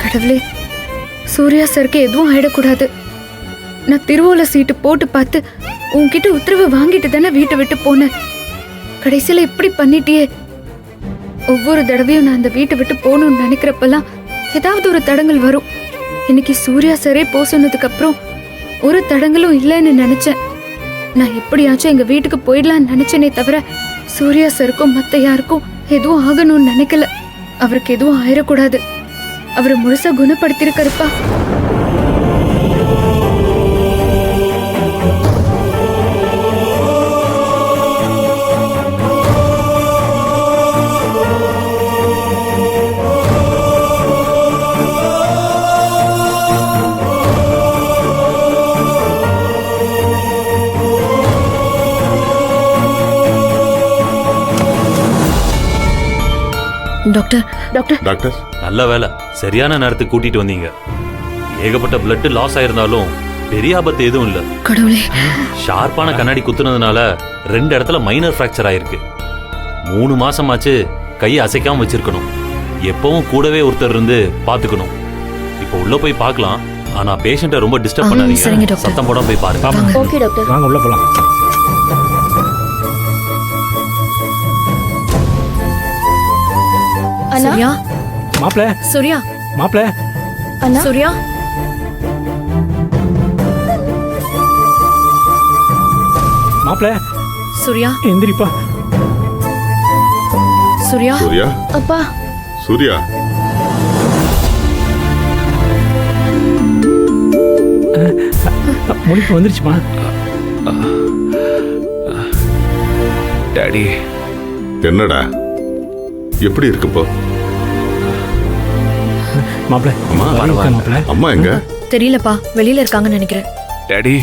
கடவுளே, சூர்யா சருக்கு எதுவும் ஆயிடக்கூடாது. நான் திருவோல சீட்டு போட்டு பார்த்து உன்கிட்ட உத்தரவு வாங்கிட்டு தானே வீட்டை விட்டு போனேன். கடைசியில இப்படி பண்ணிட்டியே. ஒவ்வொரு தடவையும் நான் அந்த வீட்டை விட்டு போகணும்னு நினைக்கிறப்பெல்லாம் ஏதாவது ஒரு தடங்கள் வரும். இன்னைக்கு சூர்யா சரே போ சொன்னதுக்கு அப்புறம் ஒரு தடங்களும் இல்லைன்னு நினைச்சேன். நான் எப்படியாச்சும் எங்க வீட்டுக்கு போயிடலான்னு நினைச்சேனே தவிர சூர்யா சருக்கும் மத்த யாருக்கும் எதுவும் ஆகணும்னு நினைக்கல. அவருக்கு எதுவும் ஆயிடக்கூடாது. அவரை முழுசா குணப்படுத்திருக்காருப்பா. டாக்டர் டாக்டர் டாக்டர் நல்ல வேலை, சரியான நேரத்துக்கு கூட்டிட்டு வந்தீங்க. ஏகப்பட்ட பிளட் லாஸ் ஆயிருந்தாலும் பெரிய ஆபத்து எதுவும் இல்ல. கடவுளே, ஷார்ப்பான கண்ணாடி குத்துனதுனால 2 இடத்துல மைனர் ஃப்ராக்சர் ஆயிருக்கு. 3 மாசமாச்சு கையை அசைக்காம வச்சிருக்கணும். எப்பவும் கூடவே ஒருத்தர் இருந்து பாத்துக்கணும். இப்போ உள்ள போய் பார்க்கலாம். ஆனா பேஷண்ட்டை ரொம்ப டிஸ்டர்ப் சரிங்க பண்ணாதீங்க. டாக்டர். சத்தம் போடாம போய் பாருங்க. Okay doctor. வாங்க உள்ள போலாம். சூர்யா, மாப்ள சூர்யா, மாப்ள அண்ணா, சூர்யா, மாப்ள சூர்யா, எந்திரிப்பா. சூர்யா, சூர்யா அப்பா. சூர்யா முடிப்பு வந்துருச்சுமா. டாடி, என்னடா எப்படி இருக்குப்போ? மாப்ள அம்மா மாப்ள அம்மா எங்க? தெரியலப்பா, வெளியில இருக்காங்கன்னு நினைக்கிறேன். டாடி